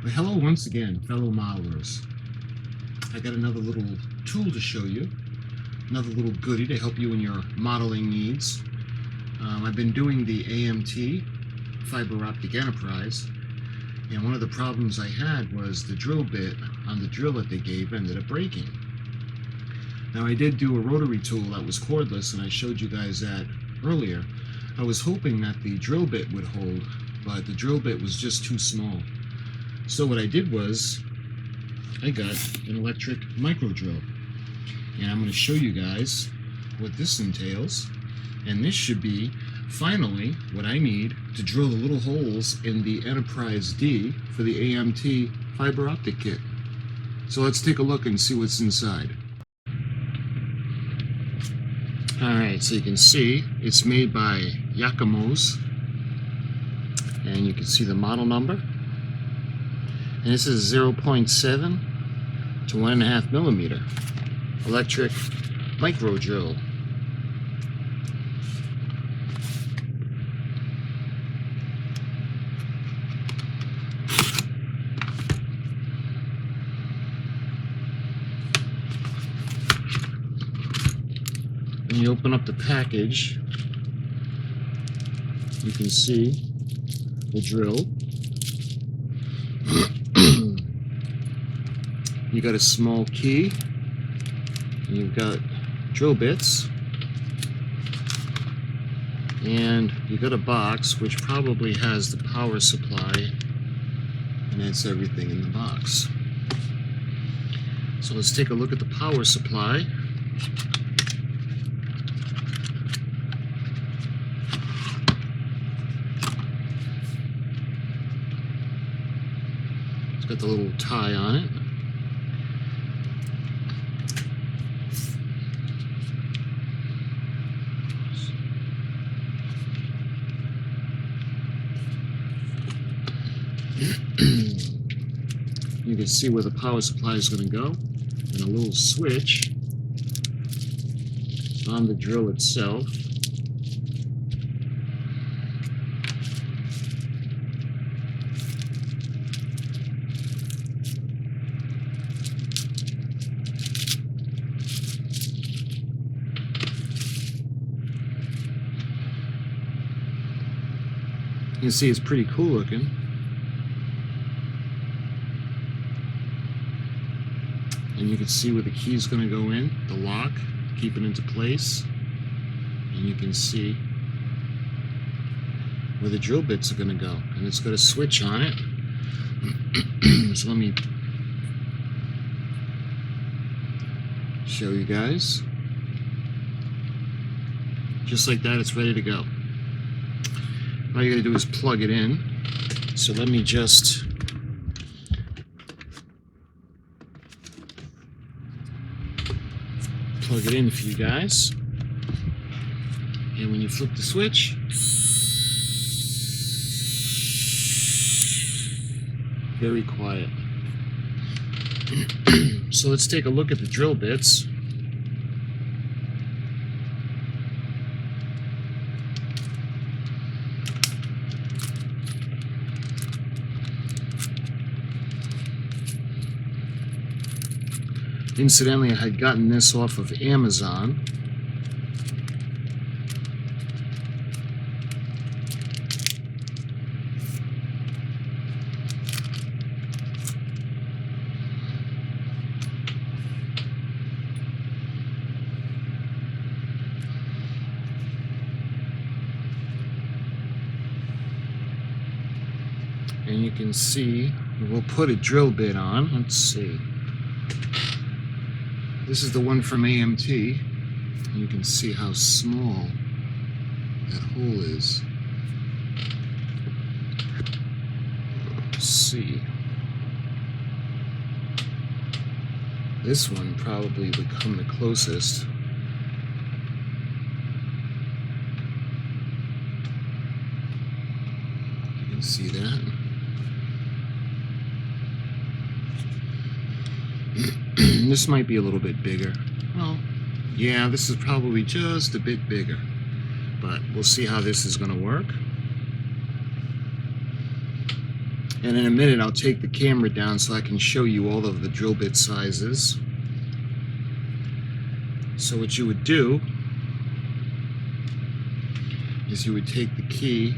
But hello once again, fellow modelers. I got another little tool to show you, another little goodie to help you in your modeling needs. I've been doing the AMT, fiber optic enterprise, and one of the problems I had was the drill bit on the drill that they gave ended up breaking. Now I did do a rotary tool that was cordless, and I showed you guys that earlier. I was hoping that the drill bit would hold, but the drill bit was just too small. So what I did was, I got an electric micro drill. And I'm going to show you guys what this entails. And this should be, finally, what I need to drill the little holes in the Enterprise D for the AMT fiber optic kit. So let's take a look and see what's inside. Alright, so you can see it's made by Yakamoz. And you can see the model number. And this is 0.7 to 1.5 millimeter electric micro drill. When you open up the package, you can see the drill. You got a small key, and you've got drill bits, and you got a box which probably has the power supply, and that's everything in the box. So let's take a look at the power supply. It's got the little tie on it. You can see where the power supply is going to go, and a little switch on the drill itself. You can see it's pretty cool looking. And you can see where the key is going to go in, the lock, keep it into place. And you can see where the drill bits are going to go. And it's got a switch on it. So let me show you guys. Just like that, it's ready to go. All you got to do is plug it in. So let me just plug it in for you guys. And when you flip the switch, very quiet. So let's take a look at the drill bits. Incidentally, I had gotten this off of Amazon. And you can see, we'll put a drill bit on. Let's see. This is the one from AMT. You can see how small that hole is. Let's see. This one probably would come the closest. You can see that. This might be a little bit bigger. Well, yeah, this is probably just a bit bigger. But we'll see how this is going to work. And in a minute I'll take the camera down so I can show you all of the drill bit sizes. So what you would do is you would take the key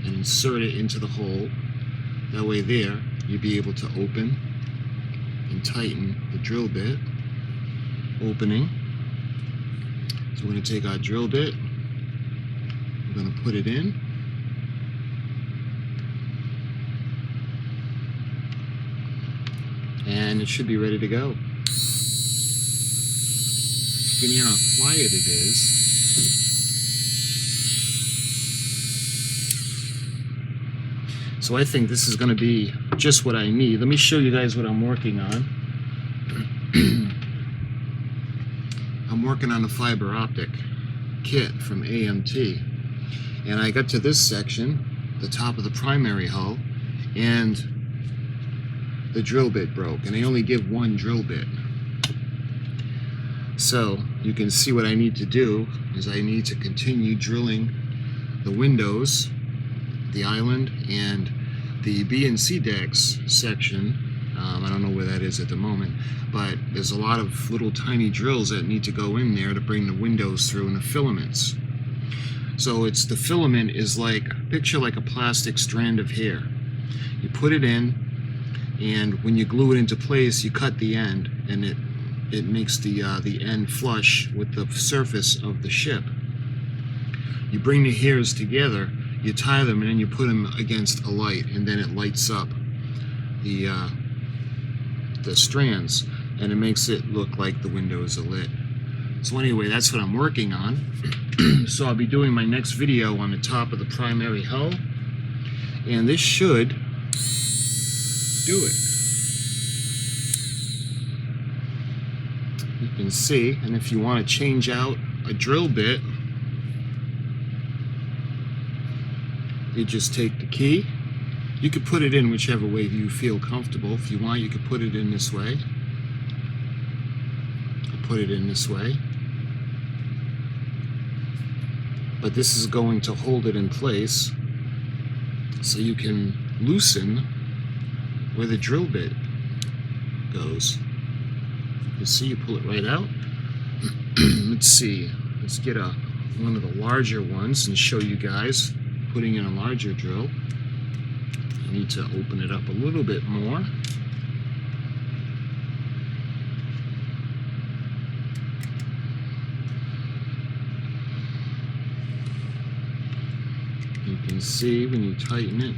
and insert it into the hole. That way there you'd be able to open and tighten the drill bit opening. So we're going to take our drill bit, we're going to put it in, and it should be ready to go. You can hear how quiet it is. So I think this is going to be just what I need. Let me show you guys what I'm working on. I'm working on a fiber optic kit from AMT, and I got to this section, the top of the primary hull, and the drill bit broke, and they only give one drill bit. So you can see what I need to do is I need to continue drilling the windows, the island, and the B and C decks section. I don't know where that is at the moment, but there's a lot of little tiny drills that need to go in there to bring the windows through and the filaments. So it's the filament is like, picture like a plastic strand of hair. You put it in, and when you glue it into place, you cut the end, and it makes the end flush with the surface of the ship. You bring the hairs together, you tie them, and then you put them against a light, and then it lights up the strands, and it makes it look like the windows are lit. So anyway, that's what I'm working on. So I'll be doing my next video on the top of the primary hull, and this should do it. You can see, and if you want to change out a drill bit, you just take the key. You could put it in whichever way you feel comfortable. If you want, you could put it in this way. I'll put it in this way. But this is going to hold it in place so you can loosen where the drill bit goes. You see, you pull it right out. Let's see. Let's get one of the larger ones and show you guys putting in a larger drill. I need to open it up a little bit more. You can see when you tighten it.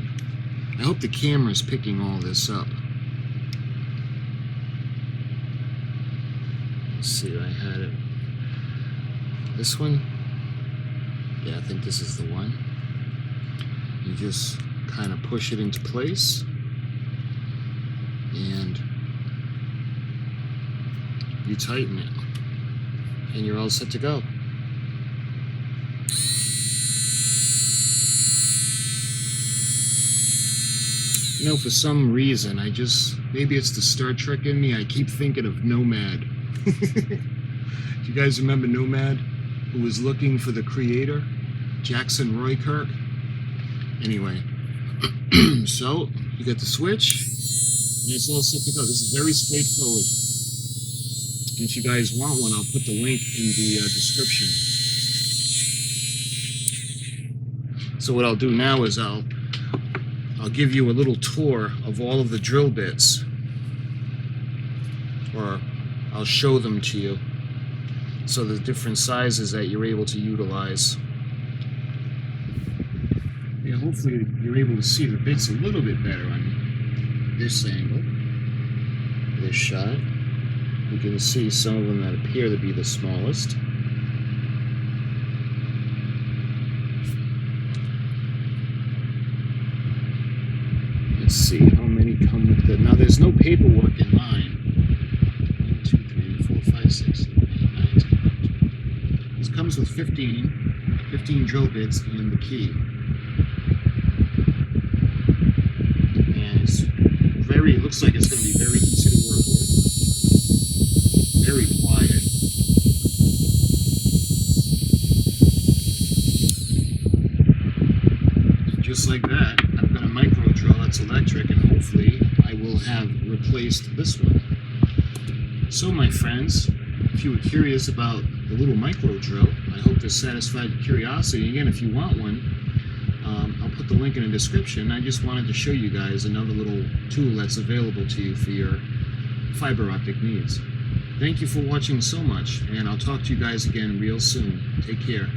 I hope the camera's picking all this up. Let's see, I had it. This one? Yeah, I think this is the one. You just kind of push it into place, and you tighten it, and you're all set to go. You know, for some reason, maybe it's the Star Trek in me, I keep thinking of Nomad. Do you guys remember Nomad, who was looking for the creator, Jackson Roykirk? Anyway, so you got the switch, and it's all set to go. This is very straightforward. If you guys want one, I'll put the link in the description. So what I'll do now is I'll give you a little tour of all of the drill bits, or I'll show them to you, so the different sizes that you're able to utilize. Yeah, hopefully you're able to see the bits a little bit better on this angle, this shot. You can see some of them that appear to be the smallest. Let's see how many come with it. Now there's no paperwork in mine. 1, 2, 3, 4, 5, 6, 7, 8, 9, 10. This comes with 15 drill bits and the key. It looks like it's going to be very easy to work with. Very quiet. Just like that, I've got a micro drill that's 11 replaced this one. So my friends, if you were curious about the little micro drill, I hope this satisfied your curiosity. Again, if you want one, I'll put the link in the description. I just wanted to show you guys another little tool that's available to you for your fiber optic needs. Thank you for watching so much, and I'll talk to you guys again real soon. Take care.